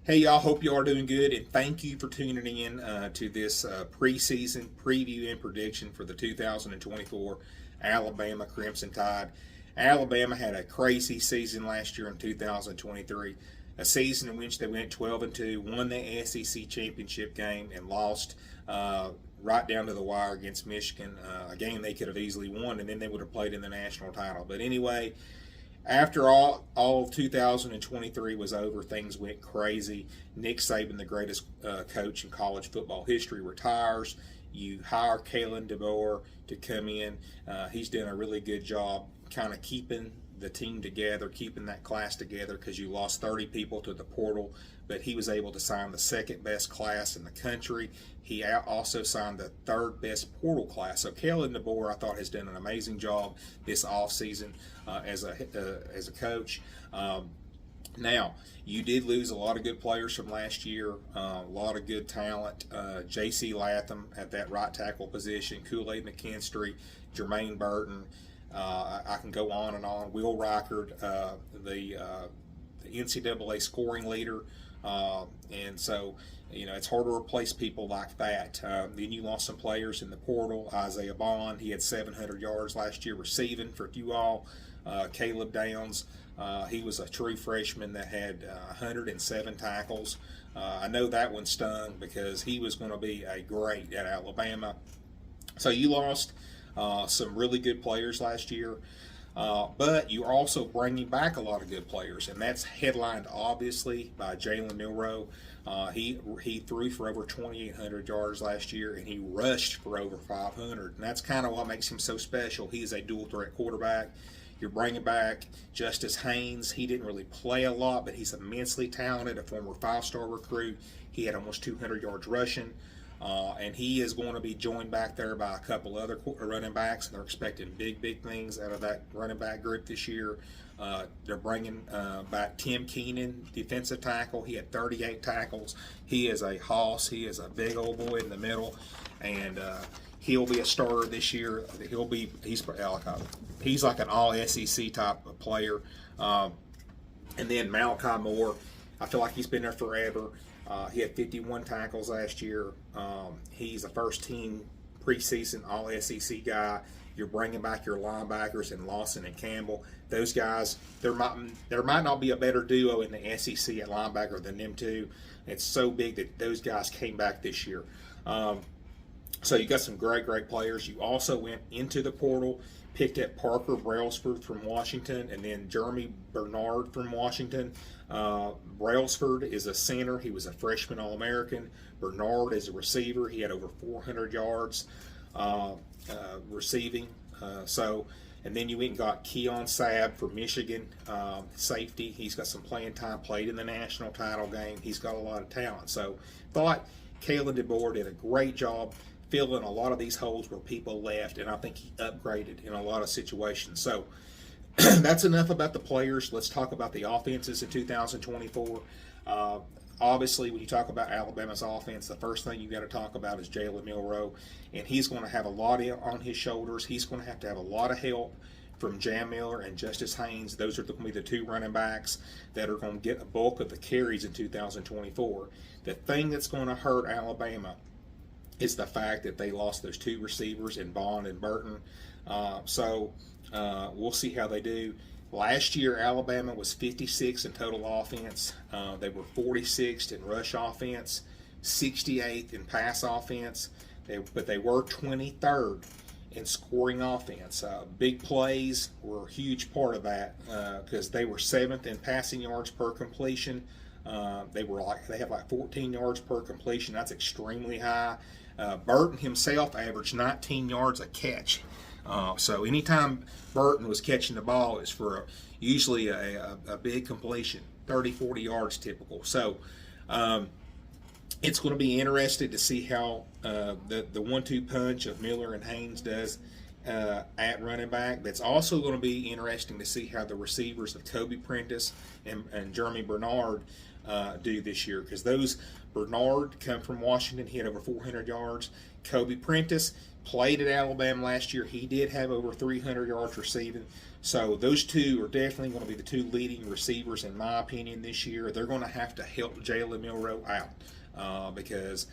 Hey, y'all, hope you are doing good, and thank you for tuning in to this preseason preview and prediction for the 2024 Alabama Crimson Tide. Alabama had a crazy season last year in 2023, a season in which they went 12-2, won the SEC championship game, and lost right down to the wire against Michigan, a game they could have easily won, and then they would have played in the national title. But anyway, after all of 2023 was over, things went crazy. Nick Saban, the greatest coach in college football history, retires. You hire Kalen DeBoer to come in. He's done a really good job kind of keeping the team together, keeping that class together, because you lost 30 people to the portal, but he was able to sign the second best class in the country. He also signed the third best portal class. So Kalen DeBoer, I thought, has done an amazing job this offseason as a coach. Now, you did lose a lot of good players from last year, a lot of good talent. J.C. Latham at that right tackle position, Kool-Aid McKinstry, Jermaine Burton. I can go on and on. Will Reichard, the NCAA scoring leader. And so, it's hard to replace people like that. Then you lost some players in the portal. Isaiah Bond, he had 700 yards last year receiving for you all. Caleb Downs, he was a true freshman that had 107 tackles. I know that one stung because he was going to be a great at Alabama. So you lost some really good players last year. But you're also bringing back a lot of good players, and that's headlined obviously by Jalen Milroe. He threw for over 2,800 yards last year, and he rushed for over 500. And that's kind of what makes him so special. He is a dual threat quarterback. You're bringing back Justice Haynes. He didn't really play a lot, but he's immensely talented, a former 5-star recruit. He had almost 200 yards rushing. And he is going to be joined back there by a couple other running backs, and they're expecting big things out of that running back group this year. They're bringing back Tim Keenan, defensive tackle. He had 38 tackles. He is a hoss. He is a big old boy in the middle, and he'll be a starter this year. He's like an all SEC type of player. And then Malachi Moore, I feel like he's been there forever. He had 51 tackles last year. He's a first-team preseason All-SEC guy. You're bringing back your linebackers in Lawson and Campbell. Those guys, there might not be a better duo in the SEC at linebacker than them two. It's so big that those guys came back this year. So you got some great players. You also went into the portal, picked up Parker Brailsford from Washington, and then Jeremy Bernard from Washington. Brailsford is a center. He was a freshman All-American. Bernard is a receiver. He had over 400 yards receiving. And then you went and got Keon Sabb from Michigan, safety. He's got some playing time, played in the national title game. He's got a lot of talent. So thought Kalen DeBoer did a great job filling a lot of these holes where people left, and I think he upgraded in a lot of situations. So that's enough about the players. Let's talk about the offenses in 2024. Obviously, when you talk about Alabama's offense, the first thing you got to talk about is Jalen Milroe, and he's going to have a lot on his shoulders. He's going to have a lot of help from Jam Miller and Justice Haynes. Those are going to be the two running backs that are going to get a bulk of the carries in 2024. The thing that's going to hurt Alabama is the fact that they lost those two receivers in Bond and Burton. So we'll see how they do. Last year, Alabama was 56 in total offense. They were 46th in rush offense, 68th in pass offense, but they were 23rd in scoring offense. Big plays were a huge part of that because they were 7th in passing yards per completion. They have like 14 yards per completion. That's extremely high. Burton himself averaged 19 yards a catch. So anytime Burton was catching the ball, it's for usually a big completion, 30, 40 yards typical. So it's going to be interesting to see how the 1-2 punch of Miller and Haynes does at running back. That's also going to be interesting to see how the receivers of Kobe Prentice and Jeremy Bernard do this year, because those Bernard come from Washington. He had over 400 yards. Kobe Prentice played at Alabama last year. He did have over 300 yards receiving, So those two are definitely going to be the two leading receivers, in my opinion, this year. They're going to have to help Jalen Milroe out because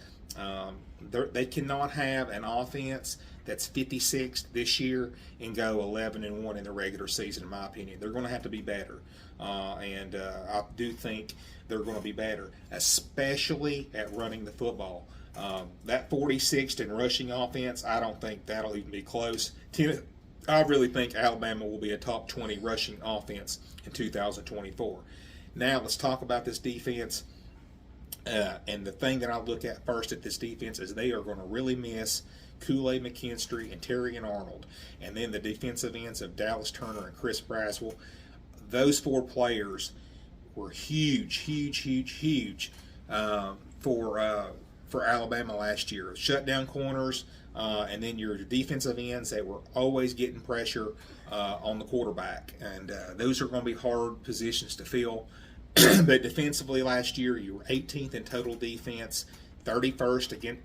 they cannot have an offense that's 56th this year and go 11-1 in the regular season. In my opinion, they're going to have to be better, and I do think they're going to be better, especially at running the football. That 46th in rushing offense, I don't think that'll even be close. I really think Alabama will be a top 20 rushing offense in 2024. Now let's talk about this defense. And the thing that I look at first at this defense is they are going to really miss Kool-Aid McKinstry and Terrion Arnold. And then the defensive ends of Dallas Turner and Chris Braswell. Those four players were huge for Alabama last year. Shutdown corners, and then your defensive ends that were always getting pressure on the quarterback. And those are going to be hard positions to fill. But defensively last year, you were 18th in total defense, 31st again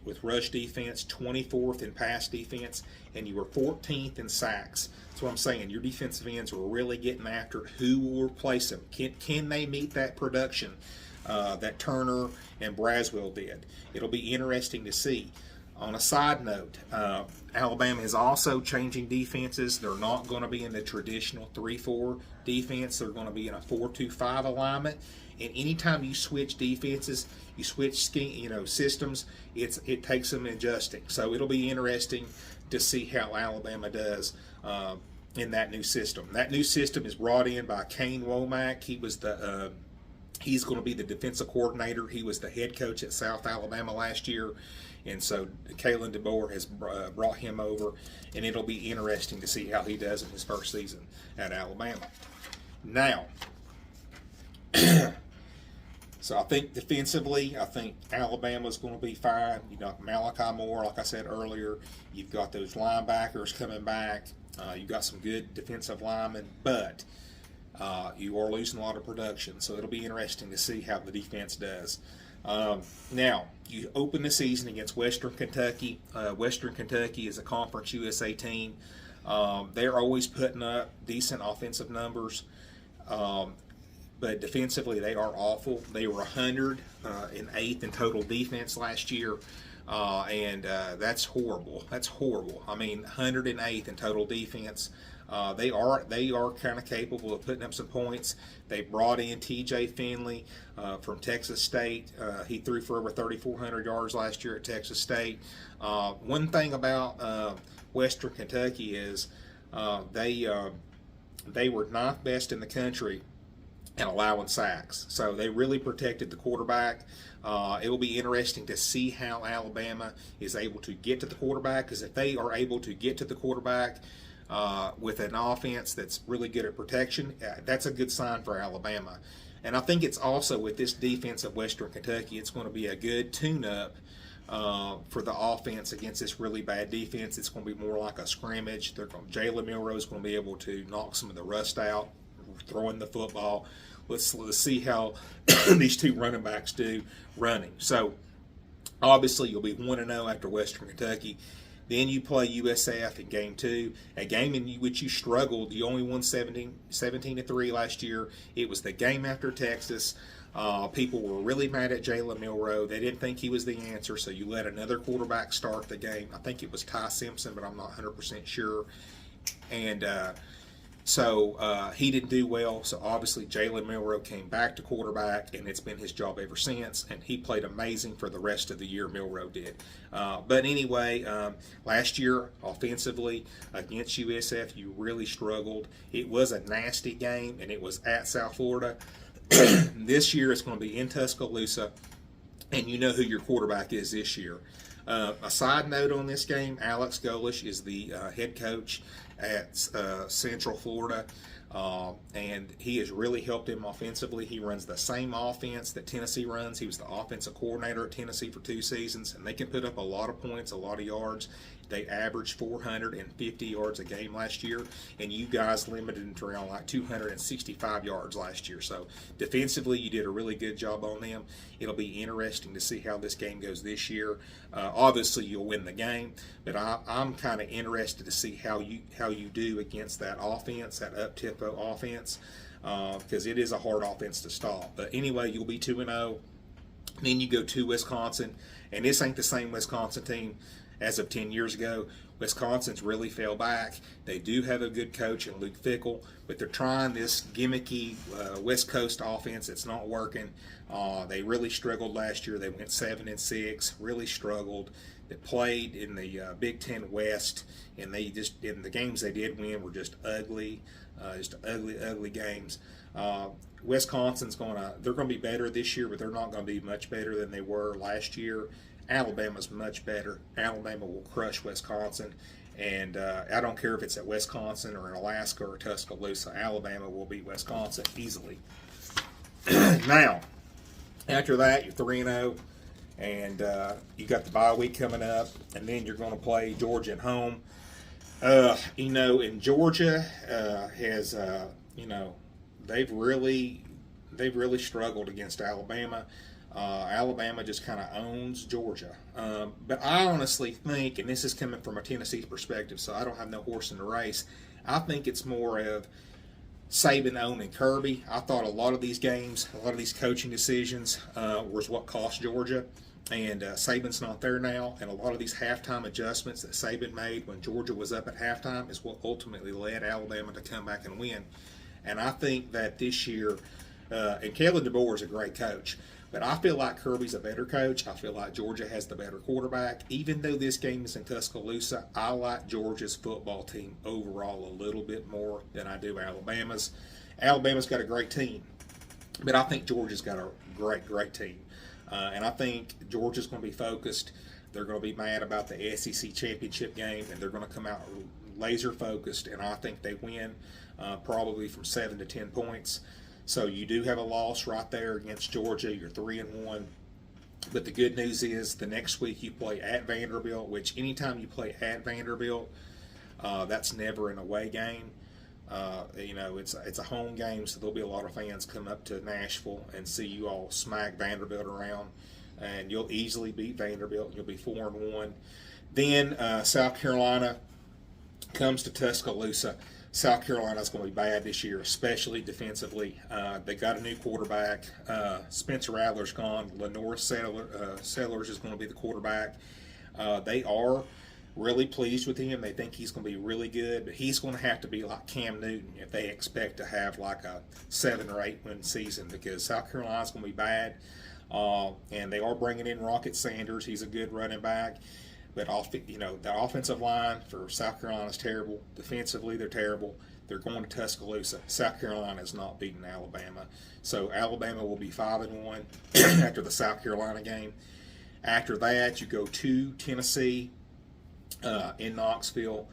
with rush defense, 24th in pass defense, and you were 14th in sacks. That's what I'm saying. Your defensive ends were really getting after who will replace them. Can they meet that production that Turner and Braswell did? It'll be interesting to see. On a side note, Alabama is also changing defenses. They're not going to be in the traditional 3-4 defense. They're going to be in a 4-2-5 alignment. And anytime you switch defenses, you switch systems, it takes some adjusting. So it'll be interesting to see how Alabama does in that new system. That new system is brought in by Kane Womack. He's going to be the defensive coordinator. He was the head coach at South Alabama last year. And so Kalen DeBoer has brought him over, and it'll be interesting to see how he does in his first season at Alabama. Now, so I think defensively, I think Alabama's going to be fine. You got Malachi Moore, like I said earlier. You've got those linebackers coming back. You've got some good defensive linemen, but you are losing a lot of production. So it'll be interesting to see how the defense does. Now, you open the season against Western Kentucky. Western Kentucky is a Conference USA team. They're always putting up decent offensive numbers, but defensively they are awful. They were 108th in total defense last year, and that's horrible. That's horrible. I mean, 108th in total defense. They are kind of capable of putting up some points. They brought in T.J. Finley from Texas State. He threw for over 3,400 yards last year at Texas State. One thing about Western Kentucky is they were 9th best in the country at allowing sacks. So they really protected the quarterback. It will be interesting to see how Alabama is able to get to the quarterback, because if they are able to get to the quarterback with an offense that's really good at protection, that's a good sign for Alabama. And I think it's also, with this defense of Western Kentucky, it's going to be a good tune-up for the offense against this really bad defense. It's going to be more like a scrimmage. Jalen Milroe is going to be able to knock some of the rust out, throwing the football. Let's see how these two running backs do running. So, obviously, you'll be 1-0 after Western Kentucky. Then you play USF in Game 2, a game in which you struggled. You only won 17-3 last year. It was the game after Texas. People were really mad at Jalen Milroe. They didn't think he was the answer, so you let another quarterback start the game. I think it was Ty Simpson, but I'm not 100% sure. And so he didn't do well. So obviously Jalen Milroe came back to quarterback, and it's been his job ever since. And he played amazing for the rest of the year, Milroe did. But anyway, last year offensively against USF, you really struggled. It was a nasty game, and it was at South Florida. This year it's going to be in Tuscaloosa, and you know who your quarterback is this year. A side note on this game, Alex Golesh is the head coach at Central Florida, and he has really helped him offensively. He runs the same offense that Tennessee runs. He was the offensive coordinator at Tennessee for 2 seasons, and they can put up a lot of points, a lot of yards. They averaged 450 yards a game last year, and you guys limited them to around like 265 yards last year. So defensively, you did a really good job on them. It'll be interesting to see how this game goes this year. Obviously, you'll win the game, but I'm kind of interested to see how you do against that offense, that up-tempo offense, because it is a hard offense to stop. But anyway, you'll be 2-0. Then you go to Wisconsin, and this ain't the same Wisconsin team as of 10 years ago. Wisconsin's really fell back. They do have a good coach in Luke Fickell, but they're trying this gimmicky West Coast offense. It's not working. They really struggled last year. They went 7-6, really struggled. They played in the Big Ten West, and they just in the games they did win were just ugly games. Wisconsin's they're gonna be better this year, but they're not gonna be much better than they were last year. Alabama's much better. Alabama will crush Wisconsin, and I don't care if it's at Wisconsin or in Alaska or Tuscaloosa. Alabama will beat Wisconsin easily. Now, after that, you're 3-0, and you got the bye week coming up, and then you're going to play Georgia at home. And Georgia has, they've really struggled against Alabama. Alabama just kind of owns Georgia. But I honestly think, and this is coming from a Tennessee perspective, so I don't have no horse in the race, I think it's more of Saban owning Kirby. I thought a lot of these games, a lot of these coaching decisions was what cost Georgia. And Saban's not there now, and a lot of these halftime adjustments that Saban made when Georgia was up at halftime is what ultimately led Alabama to come back and win. And I think that this year, and Kalen DeBoer is a great coach, but I feel like Kirby's a better coach. I feel like Georgia has the better quarterback. Even though this game is in Tuscaloosa, I like Georgia's football team overall a little bit more than I do Alabama's. Alabama's got a great team, but I think Georgia's got a great team. And I think Georgia's going to be focused. They're going to be mad about the SEC championship game, and they're going to come out laser focused, and I think they win probably from 7 to 10 points. So you do have a loss right there against Georgia. You're 3-1. But the good news is the next week you play at Vanderbilt, which anytime you play at Vanderbilt, that's never an away game. It's a home game, so there'll be a lot of fans come up to Nashville and see you all smack Vanderbilt around, and you'll easily beat Vanderbilt. You'll be 4-1. Then South Carolina comes to Tuscaloosa. South Carolina's going to be bad this year, especially defensively. They got a new quarterback. Spencer Rattler's gone. Lenore Sellers is going to be the quarterback. They are really pleased with him. They think he's going to be really good, but he's going to have to be like Cam Newton if they expect to have like a 7 or 8 win season, because South Carolina's going to be bad. And they are bringing in Rocket Sanders. He's a good running back. But the offensive line for South Carolina is terrible. Defensively, they're terrible. They're going to Tuscaloosa. South Carolina is not beating Alabama. So Alabama will be 5-1 after the South Carolina game. After that, you go to Tennessee in Knoxville.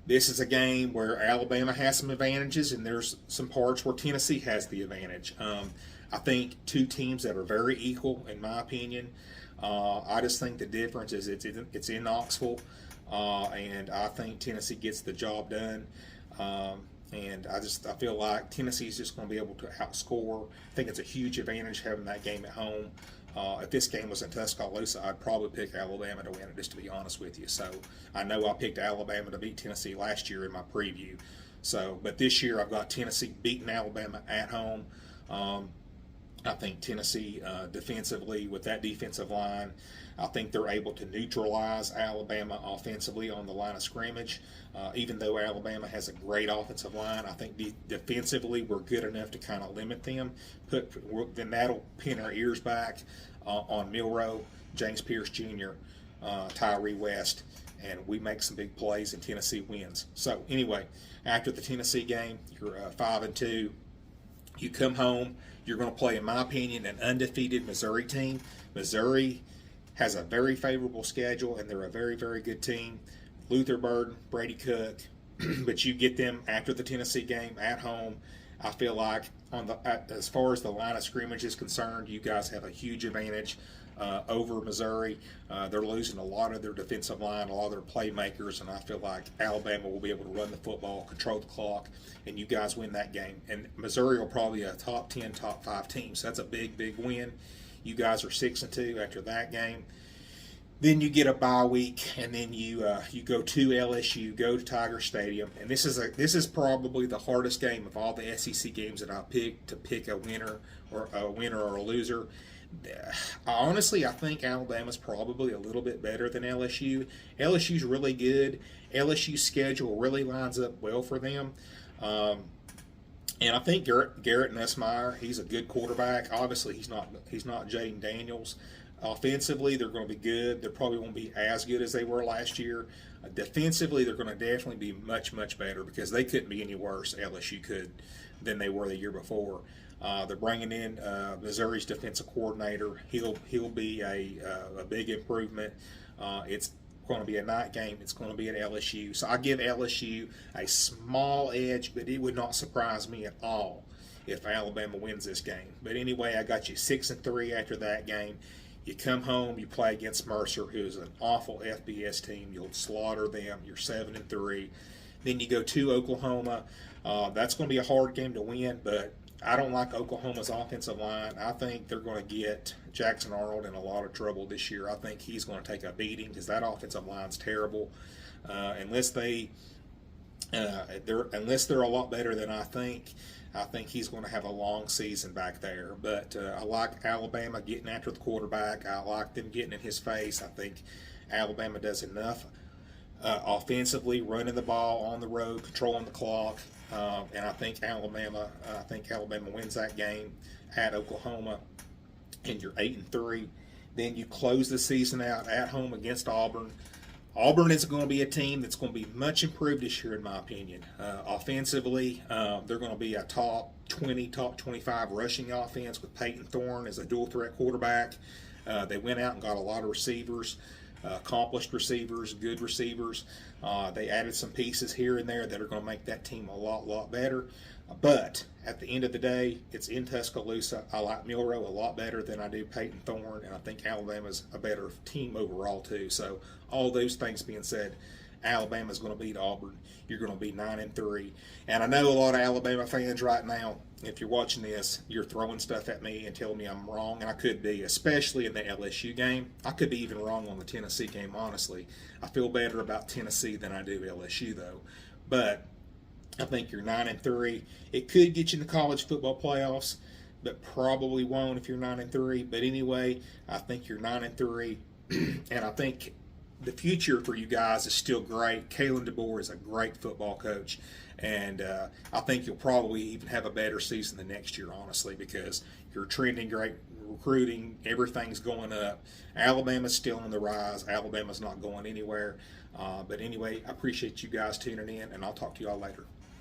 This is a game where Alabama has some advantages, and there's some parts where Tennessee has the advantage. I think two teams that are very equal, in my opinion. I just think the difference is it's in Knoxville, and I think Tennessee gets the job done. And I feel like Tennessee's just going to be able to outscore. I think it's a huge advantage having that game at home. If this game was in Tuscaloosa, I'd probably pick Alabama to win it, just to be honest with you. So I know I picked Alabama to beat Tennessee last year in my preview. But this year I've got Tennessee beating Alabama at home. I think Tennessee defensively, with that defensive line, I think they're able to neutralize Alabama offensively on the line of scrimmage. Even though Alabama has a great offensive line, I think defensively we're good enough to kind of limit them. Then that'll pin our ears back on Milroe, James Pierce Jr., Tyree West, and we make some big plays and Tennessee wins. So anyway, after the Tennessee game, you're 5-2. You come home. You're going to play, in my opinion, an undefeated Missouri team. Missouri has a very favorable schedule, and they're a very, very good team. Luther Burden, Brady Cook, but you get them after the Tennessee game at home. I feel like as far as the line of scrimmage is concerned, you guys have a huge advantage over Missouri. They're losing a lot of their defensive line, a lot of their playmakers, and I feel like Alabama will be able to run the football, control the clock, and you guys win that game. And Missouri will probably be a top 10, top 5 team, so that's a big, big win. You guys are 6-2 after that game. Then you get a bye week, and then you go to LSU, go to Tiger Stadium, and this is probably the hardest game of all the SEC games that I picked to pick a winner or a loser. Honestly, I think Alabama's probably a little bit better than LSU. LSU's really good. LSU's schedule really lines up well for them. And I think Garrett Nussmeier, he's a good quarterback. Obviously, he's not Jaden Daniels. Offensively, they're going to be good. They probably won't be as good as they were last year. Defensively, they're going to definitely be much, much better because they couldn't be any worse, LSU could, than they were the year before. They're bringing in Missouri's defensive coordinator. He'll be a big improvement. It's going to be a night game. It's going to be at LSU. So I give LSU a small edge, but it would not surprise me at all if Alabama wins this game. But anyway, I got you 6-3 after that game. You come home, you play against Mercer, who's an awful FBS team. You'll slaughter them. You're 7-3. Then you go to Oklahoma. That's going to be a hard game to win, but I don't like Oklahoma's offensive line. I think they're going to get Jackson Arnold in a lot of trouble this year. I think he's going to take a beating because that offensive line's terrible. Unless they're a lot better than I think he's going to have a long season back there. But I like Alabama getting after the quarterback. I like them getting in his face. I think Alabama does enough offensively, running the ball on the road, controlling the clock. And I think Alabama wins that game at Oklahoma, and you're 8-3. Then you close the season out at home against Auburn. Auburn is going to be a team that's going to be much improved this year, in my opinion. Offensively, they're going to be a top 20, top 25 rushing offense with Peyton Thorne as a dual threat quarterback. They went out and got a lot of receivers. Accomplished receivers, good receivers. They added some pieces here and there that are going to make that team a lot better. But at the end of the day, it's in Tuscaloosa. I like Milroe a lot better than I do Peyton Thorne, and I think Alabama's a better team overall too. So all those things being said, Alabama's going to beat Auburn. You're going to be 9-3. And I know a lot of Alabama fans right now, if you're watching this, you're throwing stuff at me and telling me I'm wrong, and I could be, especially in the LSU game. I could be even wrong on the Tennessee game, honestly. I feel better about Tennessee than I do LSU, though. But I think you're 9-3. It could get you in the college football playoffs, but probably won't if you're 9-3. But anyway, I think you're 9-3, and I think the future for you guys is still great. Kalen DeBoer is a great football coach, and I think you'll probably even have a better season the next year, honestly, because you're trending great, recruiting, everything's going up. Alabama's still on the rise. Alabama's not going anywhere. But anyway, I appreciate you guys tuning in, and I'll talk to you all later.